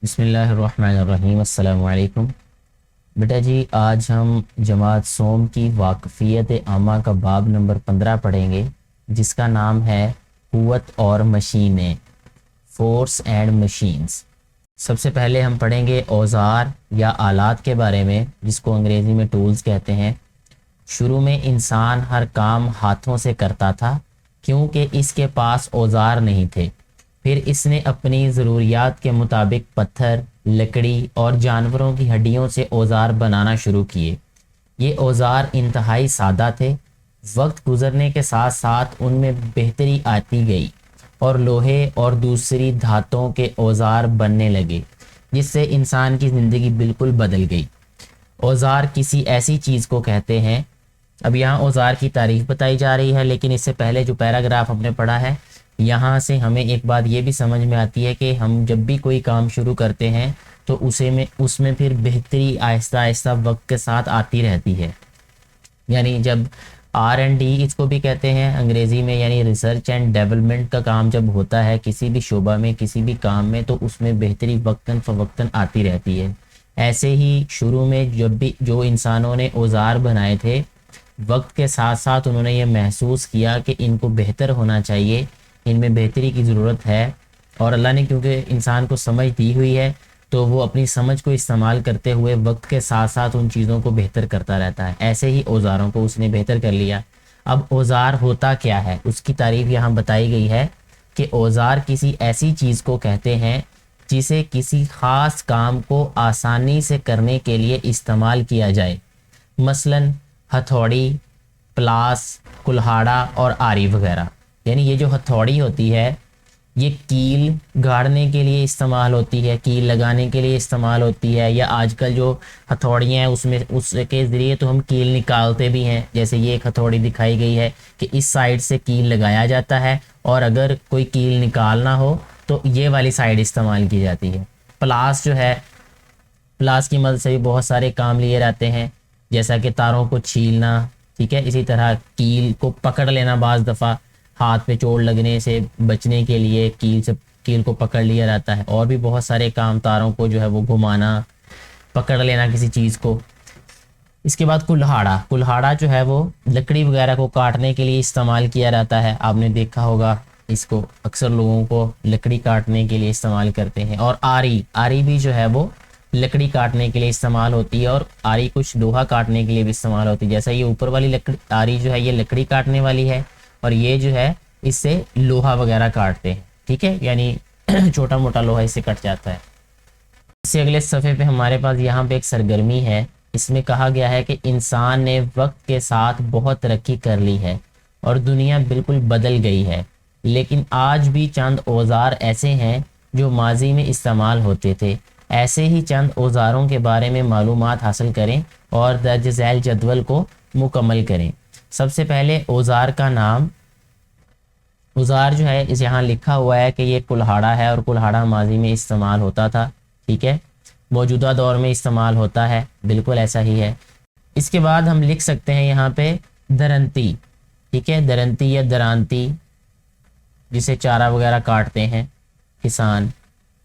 بسم اللہ الرحمن الرحیم، السلام علیکم۔ بیٹا جی، آج ہم جماعت سوم کی واقفیت عامہ کا باب نمبر 15 پڑھیں گے، جس کا نام ہے قوت اور مشینیں، فورس اینڈ مشینز۔ سب سے پہلے ہم پڑھیں گے اوزار یا آلات کے بارے میں، جس کو انگریزی میں ٹولز کہتے ہیں۔ شروع میں انسان ہر کام ہاتھوں سے کرتا تھا کیونکہ اس کے پاس اوزار نہیں تھے۔ پھر اس نے اپنی ضروریات کے مطابق پتھر، لکڑی اور جانوروں کی ہڈیوں سے اوزار بنانا شروع کیے۔ یہ اوزار انتہائی سادہ تھے۔ وقت گزرنے کے ساتھ ساتھ ان میں بہتری آتی گئی اور لوہے اور دوسری دھاتوں کے اوزار بننے لگے، جس سے انسان کی زندگی بالکل بدل گئی۔ اوزار کسی ایسی چیز کو کہتے ہیں، اب یہاں اوزار کی تعریف بتائی جا رہی ہے، لیکن اس سے پہلے جو پیراگراف ہم نے پڑھا ہے، یہاں سے ہمیں ایک بات یہ بھی سمجھ میں آتی ہے کہ ہم جب بھی کوئی کام شروع کرتے ہیں تو اس میں پھر بہتری آہستہ آہستہ وقت کے ساتھ آتی رہتی ہے۔ یعنی جب R&D اس کو بھی کہتے ہیں انگریزی میں، یعنی ریسرچ اینڈ ڈیولپمنٹ کا کام جب ہوتا ہے کسی بھی شعبہ میں، کسی بھی کام میں، تو اس میں بہتری وقتاً فوقتاً آتی رہتی ہے۔ ایسے ہی شروع میں جب بھی جو انسانوں نے اوزار بنائے تھے، وقت کے ساتھ ساتھ انہوں نے یہ محسوس کیا کہ ان کو بہتر ہونا چاہیے، ان میں بہتری کی ضرورت ہے، اور اللہ نے کیونکہ انسان کو سمجھ دی ہوئی ہے تو وہ اپنی سمجھ کو استعمال کرتے ہوئے وقت کے ساتھ ساتھ ان چیزوں کو بہتر کرتا رہتا ہے۔ ایسے ہی اوزاروں کو اس نے بہتر کر لیا۔ اب اوزار ہوتا کیا ہے، اس کی تعریف یہاں بتائی گئی ہے کہ اوزار کسی ایسی چیز کو کہتے ہیں جسے کسی خاص کام کو آسانی سے کرنے کے لیے استعمال کیا جائے، مثلاً ہتھوڑی، پلاس، کلہاڑا اور آری وغیرہ۔ یعنی یہ جو ہتھوڑی ہوتی ہے یہ کیل گاڑنے کے لیے استعمال ہوتی ہے، کیل لگانے کے لیے استعمال ہوتی ہے، یا آج کل جو ہتھوڑیاں ہیں اس کے ذریعے تو ہم کیل نکالتے بھی ہیں۔ جیسے یہ ایک ہتھوڑی دکھائی گئی ہے کہ اس سائڈ سے کیل لگایا جاتا ہے، اور اگر کوئی کیل نکالنا ہو تو یہ والی سائڈ استعمال کی جاتی ہے۔ پلاس جو ہے، پلاس کی مدد سے بھی بہت سارے کام لیے جاتے ہیں، جیسا کہ تاروں کو چھیلنا، ٹھیک ہے۔ اسی طرح کیل کو پکڑ لینا، بعض دفعہ ہاتھ پہ چوٹ لگنے سے بچنے کے لیے کیل کو پکڑ لیا جاتا ہے۔ اور بھی بہت سارے کام، تاروں کو جو ہے وہ گھمانا، پکڑ لینا کسی چیز کو۔ اس کے بعد کلہاڑا جو ہے وہ لکڑی وغیرہ کو کاٹنے کے لیے استعمال کیا جاتا ہے۔ آپ نے دیکھا ہوگا اس کو، اکثر لوگوں کو لکڑی کاٹنے کے لیے استعمال کرتے ہیں۔ اور آری بھی جو ہے وہ لکڑی کاٹنے کے لیے استعمال ہوتی ہے، اور آری کچھ لوہا کاٹنے کے لیے بھی استعمال ہوتی ہے۔ جیسا یہ اوپر والی آری جو ہے یہ لکڑی کاٹنے والی ہے، اور یہ جو ہے اس سے لوہا وغیرہ کاٹتے ہیں، ٹھیک ہے، یعنی چھوٹا موٹا لوہا اس سے کٹ جاتا ہے۔ اس سے اگلے صفحے پہ ہمارے پاس یہاں پہ ایک سرگرمی ہے۔ اس میں کہا گیا ہے کہ انسان نے وقت کے ساتھ بہت ترقی کر لی ہے اور دنیا بالکل بدل گئی ہے، لیکن آج بھی چند اوزار ایسے ہیں جو ماضی میں استعمال ہوتے تھے۔ ایسے ہی چند اوزاروں کے بارے میں معلومات حاصل کریں اور درج ذیل جدول کو مکمل کریں۔ سب سے پہلے اوزار کا نام۔ اوزار جو ہے اس یہاں لکھا ہوا ہے کہ یہ کلہاڑا ہے، اور کلہاڑا ماضی میں استعمال ہوتا تھا، ٹھیک ہے، موجودہ دور میں استعمال ہوتا ہے، بالکل ایسا ہی ہے۔ اس کے بعد ہم لکھ سکتے ہیں یہاں پہ درنتی، ٹھیک ہے، درنتی یا درانتی، جسے چارہ وغیرہ کاٹتے ہیں کسان،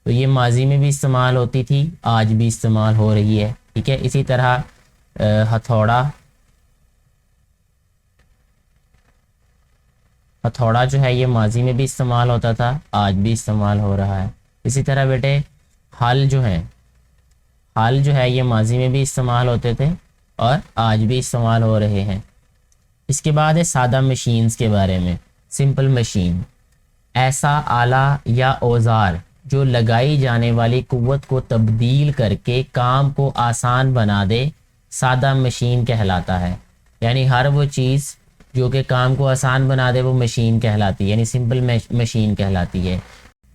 تو یہ ماضی میں بھی استعمال ہوتی تھی، آج بھی استعمال ہو رہی ہے، ٹھیک ہے۔ اسی طرح ہتھوڑا جو ہے یہ ماضی میں بھی استعمال ہوتا تھا، آج بھی استعمال ہو رہا ہے۔ اسی طرح بیٹے ہل جو ہے یہ ماضی میں بھی استعمال ہوتے تھے اور آج بھی استعمال ہو رہے ہیں۔ اس کے بعد ہے سادہ مشینز کے بارے میں۔ سمپل مشین، ایسا آلہ یا اوزار جو لگائی جانے والی قوت کو تبدیل کر کے کام کو آسان بنا دے، سادہ مشین کہلاتا ہے۔ یعنی ہر وہ چیز جو کہ کام کو آسان بنا دے وہ مشین کہلاتی ہے، یعنی سمپل مشین کہلاتی ہے۔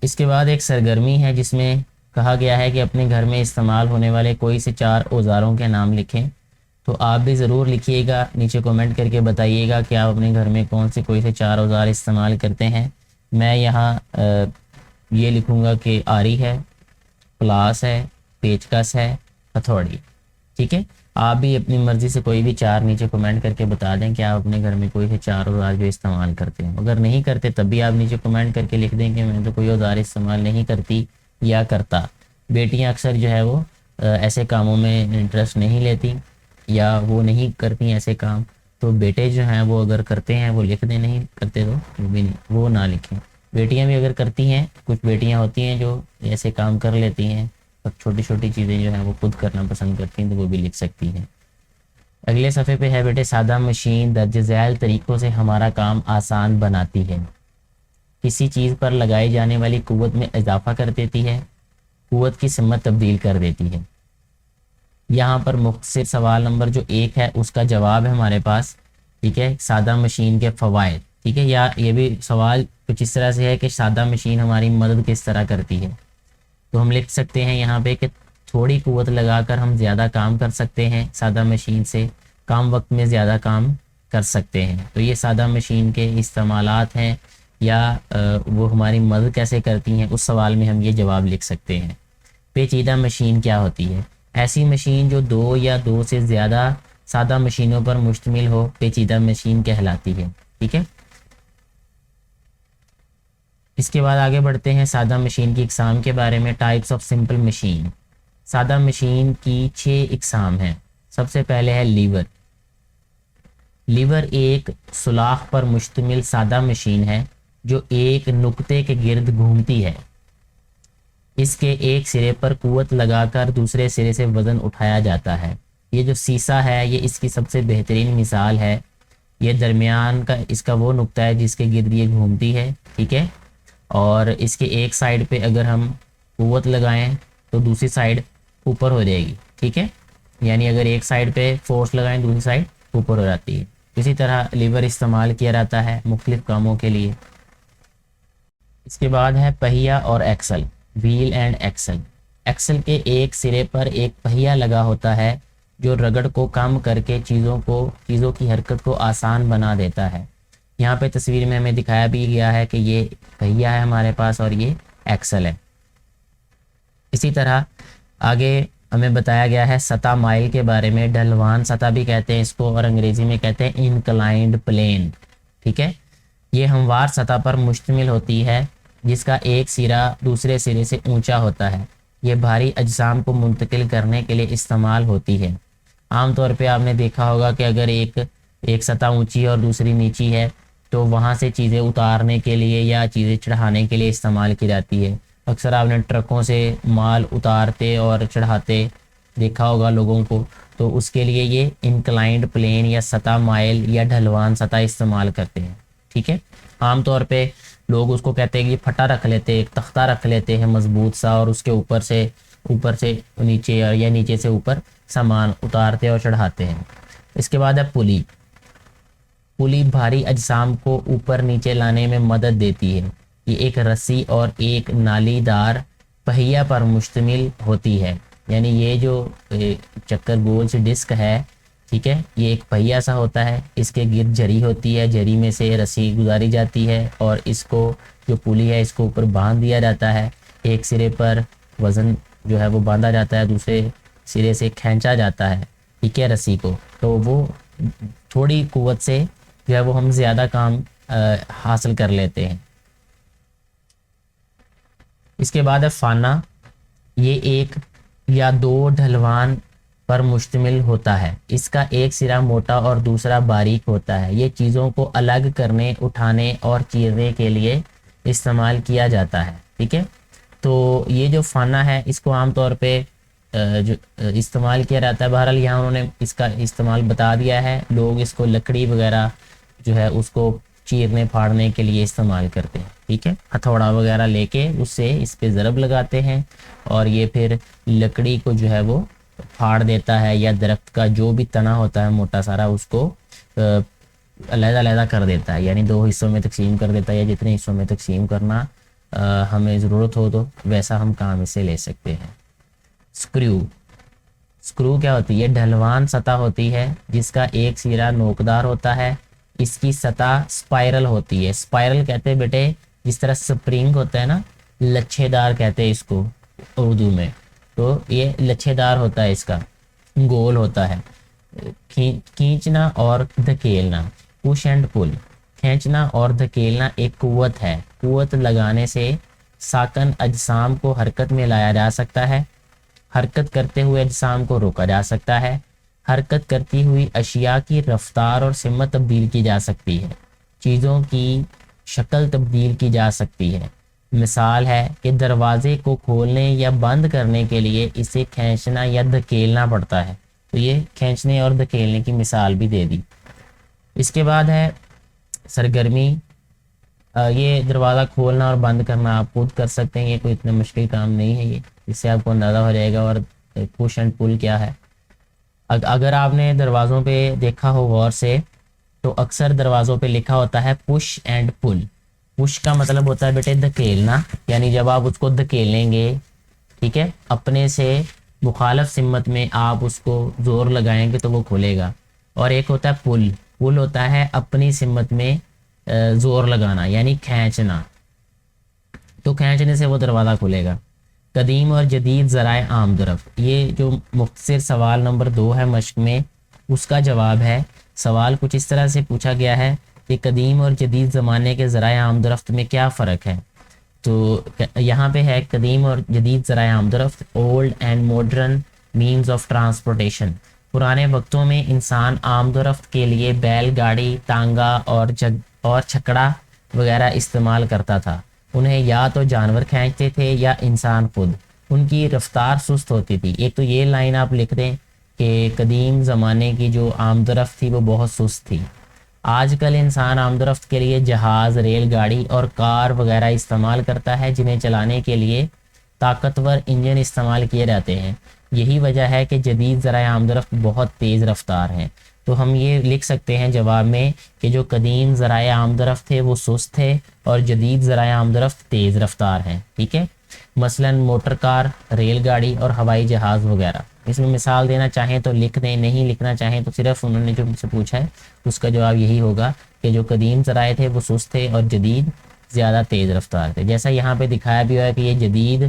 اس کے بعد ایک سرگرمی ہے جس میں کہا گیا ہے کہ اپنے گھر میں استعمال ہونے والے کوئی سے 4 اوزاروں کے نام لکھیں۔ تو آپ بھی ضرور لکھیے گا، نیچے کومنٹ کر کے بتائیے گا کہ آپ اپنے گھر میں کوئی سے 4 اوزار استعمال کرتے ہیں۔ میں یہاں یہ لکھوں گا کہ آری ہے، پلاس ہے، پیچکس ہے، ہتھوڑی، ٹھیک ہے۔ آپ بھی اپنی مرضی سے کوئی بھی 4 نیچے کمنٹ کر کے بتا دیں کہ آپ اپنے گھر میں کوئی سے 4 اوزار جو استعمال کرتے ہیں۔ اگر نہیں کرتے تب بھی آپ نیچے کمنٹ کر کے لکھ دیں کہ میں تو کوئی اوزار استعمال نہیں کرتی یا کرتا۔ بیٹیاں اکثر جو ہے وہ ایسے کاموں میں انٹرسٹ نہیں لیتی یا وہ نہیں کرتی ایسے کام، تو بیٹے جو ہیں وہ اگر کرتے ہیں وہ لکھ دیں، نہیں کرتے تو وہ بھی نہیں، وہ نہ لکھیں۔ بیٹیاں بھی اگر کرتی ہیں، کچھ بیٹیاں ہوتی ہیں جو ایسے کام کر لیتی ہیں اور چھوٹی چھوٹی چیزیں جو ہیں وہ خود کرنا پسند کرتی ہیں، تو وہ بھی لکھ سکتی ہیں۔ اگلے صفحے پہ ہے بیٹے سادہ مشین درج ذیل طریقوں سے ہمارا کام آسان بناتی ہے، کسی چیز پر لگائی جانے والی قوت میں اضافہ کر دیتی ہے، قوت کی سمت تبدیل کر دیتی ہے۔ یہاں پر مختصر سوال نمبر جو 1 ہے اس کا جواب ہے ہمارے پاس، ٹھیک ہے، سادہ مشین کے فوائد، ٹھیک ہے، یا یہ بھی سوال کچھ اس طرح سے ہے کہ سادہ مشین ہماری مدد کس طرح کرتی ہے، تو ہم لکھ سکتے ہیں یہاں پہ کہ تھوڑی قوت لگا کر ہم زیادہ کام کر سکتے ہیں، سادہ مشین سے کم وقت میں زیادہ کام کر سکتے ہیں۔ تو یہ سادہ مشین کے استعمالات ہیں، یا وہ ہماری مدد کیسے کرتی ہیں، اس سوال میں ہم یہ جواب لکھ سکتے ہیں۔ پیچیدہ مشین کیا ہوتی ہے؟ ایسی مشین جو 2 یا 2 سے زیادہ سادہ مشینوں پر مشتمل ہو پیچیدہ مشین کہلاتی ہے، ٹھیک ہے۔ اس کے بعد آگے بڑھتے ہیں سادہ مشین کی اقسام کے بارے میں۔ ٹائپس آف سمپل مشین، سادہ مشین کی 6 اقسام ہیں۔ سب سے پہلے ہے لیور۔ لیور ایک سوراخ پر مشتمل سادہ مشین ہے جو ایک نقطے کے گرد گھومتی ہے، اس کے ایک سرے پر قوت لگا کر دوسرے سرے سے وزن اٹھایا جاتا ہے۔ یہ جو سیسا ہے یہ اس کی سب سے بہترین مثال ہے، یہ درمیان کا اس کا وہ نقطہ ہے جس کے گرد یہ گھومتی ہے، ٹھیک ہے، اور اس کے ایک سائڈ پہ اگر ہم قوت لگائیں تو دوسری سائڈ اوپر ہو جائے گی، ٹھیک ہے، یعنی اگر ایک سائڈ پہ فورس لگائیں دوسری سائڈ اوپر ہو جاتی ہے۔ اسی طرح لیور استعمال کیا جاتا ہے مختلف کاموں کے لیے۔ اس کے بعد ہے پہیا اور axle, wheel and axle. Axle کے ایک سرے پر ایک پہیا لگا ہوتا ہے جو رگڑ کو کم کر کے چیزوں کی حرکت کو آسان بنا دیتا ہے۔ یہاں پہ تصویر میں ہمیں دکھایا بھی گیا ہے کہ یہ پہیا ہے ہمارے پاس اور یہ ایکسل ہے۔ اسی طرح آگے ہمیں بتایا گیا ہے سطح مائل کے بارے میں، ڈھلوان سطح بھی کہتے ہیں اس کو، اور انگریزی میں کہتے ہیں انکلائنڈ پلین، ٹھیک ہے۔ یہ ہموار سطح پر مشتمل ہوتی ہے جس کا ایک سرا دوسرے سرے سے اونچا ہوتا ہے، یہ بھاری اجسام کو منتقل کرنے کے لیے استعمال ہوتی ہے۔ عام طور پہ آپ نے دیکھا ہوگا کہ اگر ایک سطح اونچی ہے اور دوسری نیچی ہے تو وہاں سے چیزیں اتارنے کے لیے یا چیزیں چڑھانے کے لیے استعمال کی جاتی ہے۔ اکثر آپ نے ٹرکوں سے مال اتارتے اور چڑھاتے دیکھا ہوگا لوگوں کو، تو اس کے لیے یہ انکلائنڈ پلین یا سطح مائل یا ڈھلوان سطح استعمال کرتے ہیں، ٹھیک ہے۔ عام طور پہ لوگ اس کو کہتے ہیں کہ پھٹا رکھ لیتے، ایک تختہ رکھ لیتے ہیں مضبوط سا، اور اس کے اوپر سے نیچے یا نیچے سے اوپر سامان اتارتے اور چڑھاتے ہیں۔ اس کے بعد ہے پلی۔ پلی بھاری اجسام کو اوپر نیچے لانے میں مدد دیتی ہے، یہ ایک رسی اور ایک نالی دار پہیا پر مشتمل ہوتی ہے، یعنی یہ جو چکر گول سی ڈسک ہے، ٹھیک ہے، یہ ایک پہیا سا ہوتا ہے، اس کے گرد جری ہوتی ہے، جری میں سے رسی گزاری جاتی ہے اور اس کو جو پلی ہے اس کو اوپر باندھ دیا جاتا ہے، ایک سرے پر وزن جو ہے وہ باندھا جاتا ہے، دوسرے سرے سے کھینچا جاتا ہے، ٹھیک ہے، رسی کو، تو وہ تھوڑی قوت سے جو ہے وہ ہم زیادہ کام حاصل کر لیتے ہیں۔ اس کے بعد ہے فانہ۔ یہ ایک یا 2 ڈھلوان پر مشتمل ہوتا ہے، اس کا ایک سرا موٹا اور دوسرا باریک ہوتا ہے، یہ چیزوں کو الگ کرنے، اٹھانے اور چیرنے کے لیے استعمال کیا جاتا ہے، ٹھیک ہے۔ تو یہ جو فانہ ہے اس کو عام طور پہ جو استعمال کیا جاتا ہے، بہرحال یہاں انہوں نے اس کا استعمال بتا دیا ہے، لوگ اس کو لکڑی وغیرہ جو ہے اس کو چیرنے پھاڑنے کے لیے استعمال کرتے ہیں، ٹھیک ہے، ہتھوڑا وغیرہ لے کے اس پہ ضرب لگاتے ہیں اور یہ پھر لکڑی کو جو ہے وہ پھاڑ دیتا ہے، یا درخت کا جو بھی تنا ہوتا ہے موٹا سارا اس کو علیحدہ علیحدہ کر دیتا ہے، یعنی 2 حصوں میں تقسیم کر دیتا ہے، یا جتنے حصوں میں تقسیم کرنا ہمیں ضرورت ہو تو ویسا ہم کام اسے لے سکتے ہیں۔ سکرو کیا ہوتی ہے؟ ڈھلوان سطح ہوتی ہے جس کا ایک سرا نوکدار ہوتا ہے، اس کی سطح سپائرل ہوتی ہے۔ سپائرل کہتے ہیں بیٹے جس طرح سپرنگ ہوتا ہے نا، لچھے دار کہتے ہیں اس کو اردو میں، تو یہ لچھے دار ہوتا ہے، اس کا گول ہوتا ہے۔ کھینچنا اور دھکیلنا، پش اینڈ پل، کھینچنا اور دھکیلنا ایک قوت ہے، قوت لگانے سے ساکن اجسام کو حرکت میں لایا جا سکتا ہے، حرکت کرتے ہوئے اجسام کو روکا جا سکتا ہے، حرکت کرتی ہوئی اشیاء کی رفتار اور سمت تبدیل کی جا سکتی ہے، چیزوں کی شکل تبدیل کی جا سکتی ہے۔ مثال ہے کہ دروازے کو کھولنے یا بند کرنے کے لیے اسے کھینچنا یا دھکیلنا پڑتا ہے، تو یہ کھینچنے اور دھکیلنے کی مثال بھی دے دی۔ اس کے بعد ہے سرگرمی۔ یہ دروازہ کھولنا اور بند کرنا آپ خود کر سکتے ہیں، یہ کوئی اتنا مشکل کام نہیں ہے، یہ اس سے آپ کو اندازہ ہو جائے گا۔ اور پش اینڈ پل کیا ہے، اگر آپ نے دروازوں پہ دیکھا ہو غور سے تو اکثر دروازوں پہ لکھا ہوتا ہے پش اینڈ پل۔ پش کا مطلب ہوتا ہے بیٹے دھکیلنا، یعنی جب آپ اس کو دھکیلیں گے، ٹھیک ہے، اپنے سے مخالف سمت میں آپ اس کو زور لگائیں گے تو وہ کھلے گا۔ اور ایک ہوتا ہے پل، پل ہوتا ہے اپنی سمت میں زور لگانا، یعنی کھینچنا، تو کھینچنے سے وہ دروازہ کھلے گا۔ قدیم اور جدید ذرائع آمد و رفت، یہ جو مختصر سوال نمبر 2 ہے مشق میں، اس کا جواب ہے۔ سوال کچھ اس طرح سے پوچھا گیا ہے کہ قدیم اور جدید زمانے کے ذرائع آمد و رفت میں کیا فرق ہے؟ تو یہاں پہ ہے قدیم اور جدید ذرائع آمد و رفت، old and modern means of transportation. پرانے وقتوں میں انسان آمد و رفت کے لیے بیل گاڑی، ٹانگا اور چھکڑا وغیرہ استعمال کرتا تھا۔ انہیں یا تو جانور کھینچتے تھے یا انسان خود، ان کی رفتار سست ہوتی تھی۔ ایک تو یہ لائن آپ لکھ دیں کہ قدیم زمانے کی جو آمد و رفت تھی وہ بہت سست تھی۔ آج کل انسان آمد و رفت کے لیے جہاز، ریل گاڑی اور کار وغیرہ استعمال کرتا ہے، جنہیں چلانے کے لیے طاقتور انجن استعمال کیے جاتے ہیں۔ یہی وجہ ہے کہ جدید ذرائع آمد و رفت بہت تیز رفتار ہیں۔ تو ہم یہ لکھ سکتے ہیں جواب میں کہ جو قدیم ذرائع آمد و رفت تھے وہ سست تھے اور جدید ذرائع آمد و رفت تیز رفتار ہیں، ٹھیک ہے۔ مثلاً موٹر کار، ریل گاڑی اور ہوائی جہاز وغیرہ۔ اس میں مثال دینا چاہیں تو لکھ دیں، نہیں لکھنا چاہیں تو صرف انہوں نے جو مجھ سے پوچھا ہے اس کا جواب یہی ہوگا کہ جو قدیم ذرائع تھے وہ سست تھے اور جدید زیادہ تیز رفتار تھے۔ جیسا یہاں پہ دکھایا بھی ہوا ہے کہ یہ جدید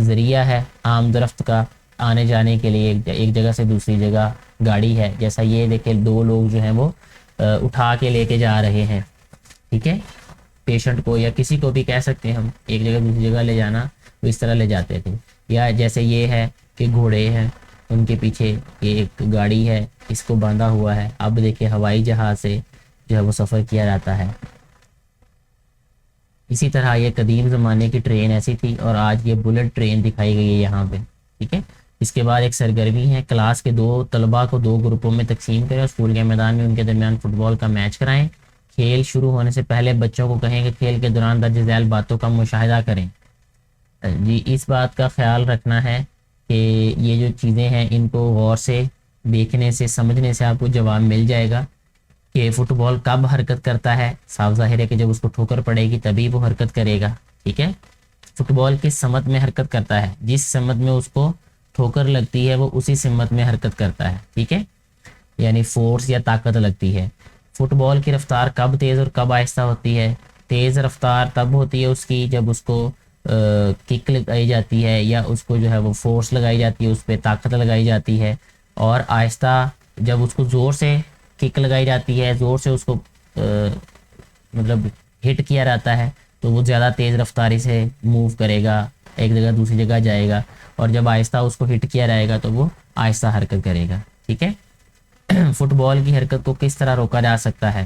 ذریعہ ہے آمد و رفت کا، آنے جانے کے لیے ایک جگہ سے دوسری جگہ گاڑی ہے۔ جیسا یہ دیکھیں 2 لوگ جو ہیں وہ اٹھا کے لے کے جا رہے ہیں، ٹھیک ہے، پیشنٹ کو یا کسی کو بھی کہہ سکتے ہیں ہم، ایک جگہ دوسری جگہ لے جانا وہ اس طرح لے جاتے تھے۔ یا جیسے یہ ہے کہ گھوڑے ہیں، ان کے پیچھے یہ ایک گاڑی ہے، اس کو باندھا ہوا ہے۔ اب دیکھیں ہوائی جہاز سے جو ہے وہ سفر کیا جاتا ہے۔ اسی طرح یہ قدیم زمانے کی ٹرین ایسی تھی اور آج یہ بلٹ ٹرین دکھائی گئی ہے یہاں پہ، ٹھیک ہے۔ اس کے بعد ایک سرگرمی ہے، کلاس کے 2 طلباء کو 2 گروپوں میں تقسیم کریں اور اسکول کے میدان میں ان کے درمیان فٹ بال کا میچ کرائیں۔ کھیل شروع ہونے سے پہلے بچوں کو کہیں کہ کھیل کے دوران درج ذیل باتوں کا مشاہدہ کریں۔ جی اس بات کا خیال رکھنا ہے کہ یہ جو چیزیں ہیں ان کو غور سے دیکھنے سے، سمجھنے سے آپ کو جواب مل جائے گا کہ فٹ بال کب حرکت کرتا ہے۔ صاف ظاہر ہے کہ جب اس کو ٹھوکر پڑے گی تبھی وہ حرکت کرے گا، ٹھیک ہے۔ فٹ بال کس سمت میں حرکت کرتا ہے؟ جس سمت میں اس کو ٹھوکر لگتی ہے وہ اسی سمت میں حرکت کرتا ہے، ٹھیک ہے، یعنی فورس یا طاقت لگتی ہے۔ فٹ بال کی رفتار کب تیز اور کب آہستہ ہوتی ہے؟ تیز رفتار تب ہوتی ہے اس کی جب اس کو کک لگائی جاتی ہے یا اس کو جو ہے وہ فورس لگائی جاتی ہے، اس پہ طاقت لگائی جاتی ہے، اور آہستہ جب اس کو زور سے کک لگائی جاتی ہے، زور سے اس کو مطلب ہٹ کیا جاتا ہے تو وہ زیادہ تیز رفتاری سے موو کرے گا، ایک جگہ دوسری جگہ جائے گا، اور جب آہستہ اس کو ہٹ کیا جائے گا تو وہ آہستہ حرکت کرے گا، ٹھیک ہے۔ فٹ بال کی حرکت کو کس طرح روکا جا سکتا ہے؟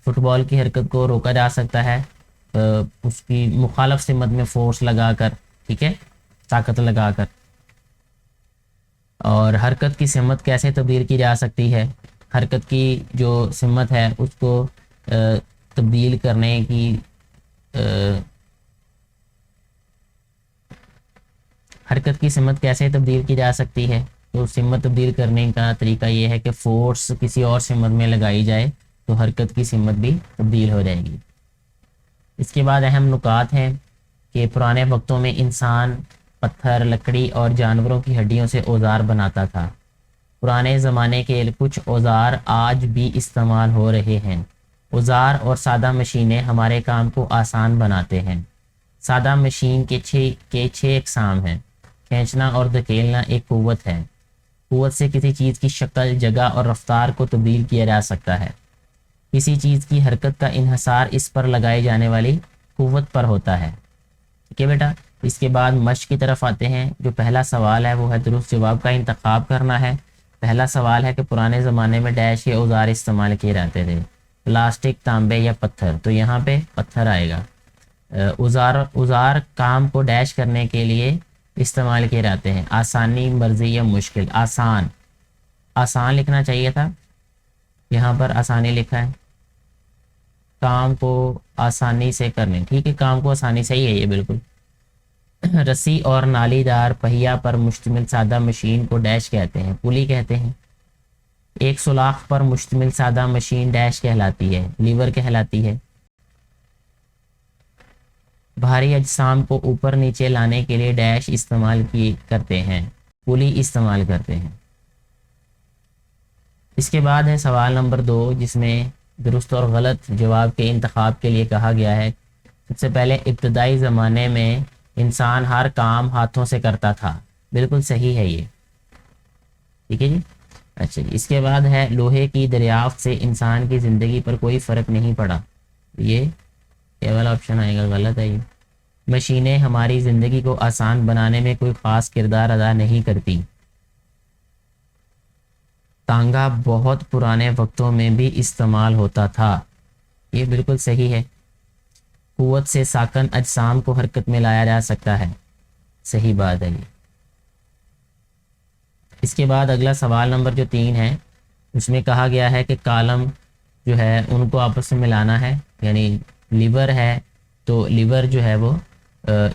فٹ بال کی حرکت کو روکا جا سکتا ہے اس کی مخالف سمت میں فورس لگا کر، ٹھیک ہے، طاقت لگا کر۔ اور حرکت کی سمت کیسے تبدیل کی جا سکتی ہے؟ حرکت کی جو سمت ہے اس کو تبدیل کرنے کی حرکت کی سمت کیسے تبدیل کی جا سکتی ہے؟ تو سمت تبدیل کرنے کا طریقہ یہ ہے کہ فورس کسی اور سمت میں لگائی جائے تو حرکت کی سمت بھی تبدیل ہو جائے گی۔ اس کے بعد اہم نکات ہیں کہ پرانے وقتوں میں انسان پتھر، لکڑی اور جانوروں کی ہڈیوں سے اوزار بناتا تھا۔ پرانے زمانے کے کچھ اوزار آج بھی استعمال ہو رہے ہیں۔ اوزار اور سادہ مشینیں ہمارے کام کو آسان بناتے ہیں۔ سادہ مشین کے 6 اقسام ہیں۔ کھینچنا اور دھکیلنا ایک قوت ہے۔ قوت سے کسی چیز کی شکل، جگہ اور رفتار کو تبدیل کیا جا سکتا ہے۔ کسی چیز کی حرکت کا انحصار اس پر لگائی جانے والی قوت پر ہوتا ہے۔ ٹھیک ہے بیٹا. اس کے بعد مشق کی طرف آتے ہیں. جو پہلا سوال ہے وہ ہے درست جواب کا انتخاب کرنا ہے. پہلا سوال ہے کہ پرانے زمانے میں ڈیش کے اوزار استعمال کیے جاتے تھے. پلاسٹک، تانبے یا پتھر؟ تو یہاں پہ پتھر آئے گا. اوزار کام کو ڈیش کرنے کے لیے استعمال کیے جاتے ہیں. آسانی، مرضی یا مشکل؟ آسان. آسان لکھنا چاہیے تھا، یہاں پر آسانی لکھا ہے. کام کو آسانی سے کرنے، ٹھیک ہے، کام کو آسانی سے ہی ہے یہ بالکل. رسی اور نالی دار پہیا پر مشتمل سادہ مشین کو ڈیش کہتے ہیں؟ پلی کہتے ہیں. ایک سوراخ پر مشتمل سادہ مشین ڈیش کہلاتی ہے؟ لیور کہلاتی ہے. بھاری اجسام کو اوپر نیچے لانے کے لیے ڈیش استعمال کرتے ہیں؟ پلی استعمال کرتے ہیں. اس کے بعد ہے سوال نمبر 2 جس میں درست اور غلط جواب کے انتخاب کے لیے کہا گیا ہے. سب سے پہلے ابتدائی زمانے میں انسان ہر کام ہاتھوں سے کرتا تھا. بالکل صحیح ہے یہ، ٹھیک ہے جی. اچھا جی، اس کے بعد ہے لوہے کی دریافت سے انسان کی زندگی پر کوئی فرق نہیں پڑا. یہ والا آپشن آئے گا، غلط ہے یہ. مشینیں ہماری زندگی کو آسان بنانے میں کوئی خاص کردار ادا نہیں کرتی. تانگا بہت پرانے وقتوں میں بھی استعمال ہوتا تھا. یہ بالکل صحیح ہے. قوت سے ساکن اجسام کو حرکت میں لایا جا سکتا ہے. صحیح بات ہے یہ. اس کے بعد اگلا سوال نمبر جو 3 ہے اس میں کہا گیا ہے کہ کالم جو ہے ان کو آپس میں ملانا ہے. یعنی لیور ہے تو لیور جو ہے وہ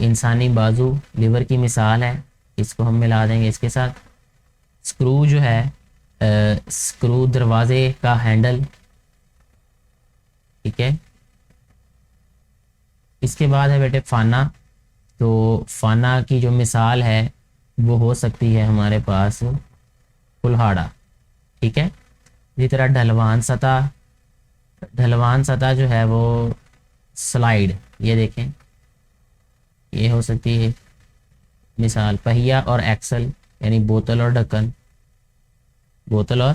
انسانی بازو لیور کی مثال ہے، اس کو ہم ملا دیں گے اس کے ساتھ. اسکرو جو ہے اسکرو دروازے کا ہینڈل، ٹھیک ہے. اس کے بعد ہے بیٹے فانا. تو فانا کی جو مثال ہے وہ ہو سکتی ہے ہمارے پاس کلہاڑا، ٹھیک ہے. اسی طرح ڈھلوان سطح، ڈھلوان سطح جو ہے وہ سلائیڈ، یہ دیکھیں یہ ہو سکتی ہے مثال. پہیا اور ایکسل یعنی بوتل اور ڈھکن، بوتل اور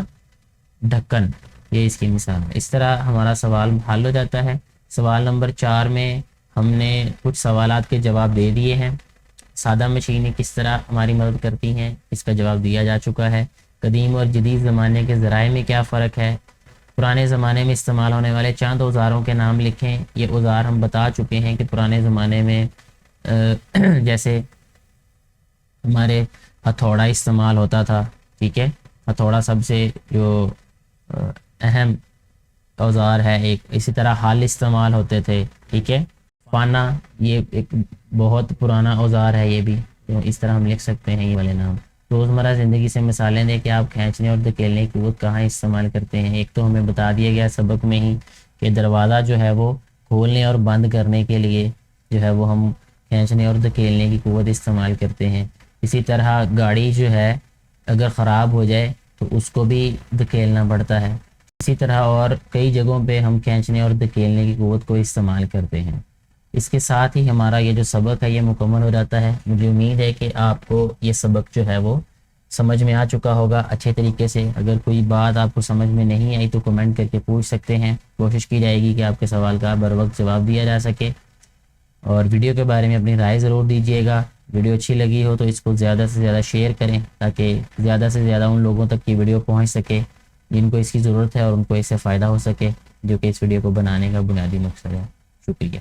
ڈھکن یہ اس کی مثال ہے. اس طرح ہمارا سوال حل ہو جاتا ہے. سوال نمبر 4 میں ہم نے کچھ سوالات کے جواب دے دیے ہیں. سادہ مشینیں کس طرح ہماری مدد کرتی ہیں اس کا جواب دیا جا چکا ہے. قدیم اور جدید زمانے کے ذرائع میں کیا فرق ہے؟ پرانے زمانے میں استعمال ہونے والے چند اوزاروں کے نام لکھیں. یہ اوزار ہم بتا چکے ہیں کہ پرانے زمانے میں جیسے ہمارے ہتھوڑا استعمال ہوتا تھا، ٹھیک ہے. ہتھوڑا سب سے جو اہم اوزار ہے ایک. اسی طرح ہل استعمال ہوتے تھے، ٹھیک ہے. پانا یہ ایک بہت پرانا اوزار ہے یہ بھی، تو اس طرح ہم لکھ سکتے ہیں یہ والے نام. روزمرہ زندگی سے مثالیں دیں کہ آپ کھینچنے اور دھکیلنے کی قوت کہاں استعمال کرتے ہیں. ایک تو ہمیں بتا دیا گیا سبق میں ہی کہ دروازہ جو ہے وہ کھولنے اور بند کرنے کے لیے جو ہے وہ ہم کھینچنے اور دھکیلنے کی قوت استعمال کرتے ہیں. اسی طرح گاڑی جو ہے اگر خراب ہو جائے تو اس کو بھی دھکیلنا پڑتا ہے. اسی طرح اور کئی جگہوں پہ ہم کھینچنے اور دھکیلنے کی قوت کو استعمال کرتے ہیں. اس کے ساتھ ہی ہمارا یہ جو سبق ہے یہ مکمل ہو جاتا ہے. مجھے امید ہے کہ آپ کو یہ سبق جو ہے وہ سمجھ میں آ چکا ہوگا اچھے طریقے سے. اگر کوئی بات آپ کو سمجھ میں نہیں آئی تو کمنٹ کر کے پوچھ سکتے ہیں. کوشش کی جائے گی کہ آپ کے سوال کا بر وقت جواب دیا جا سکے. اور ویڈیو کے بارے میں اپنی رائے ضرور دیجیے گا. ویڈیو اچھی لگی ہو تو اس کو زیادہ سے زیادہ شیئر کریں تاکہ زیادہ سے زیادہ ان لوگوں تک یہ ویڈیو پہنچ سکے جن کو اس کی ضرورت ہے اور ان کو اس سے فائدہ ہو سکے، جو کہ اس ویڈیو کو بنانے کا بنیادی مقصد ہے. شکریہ.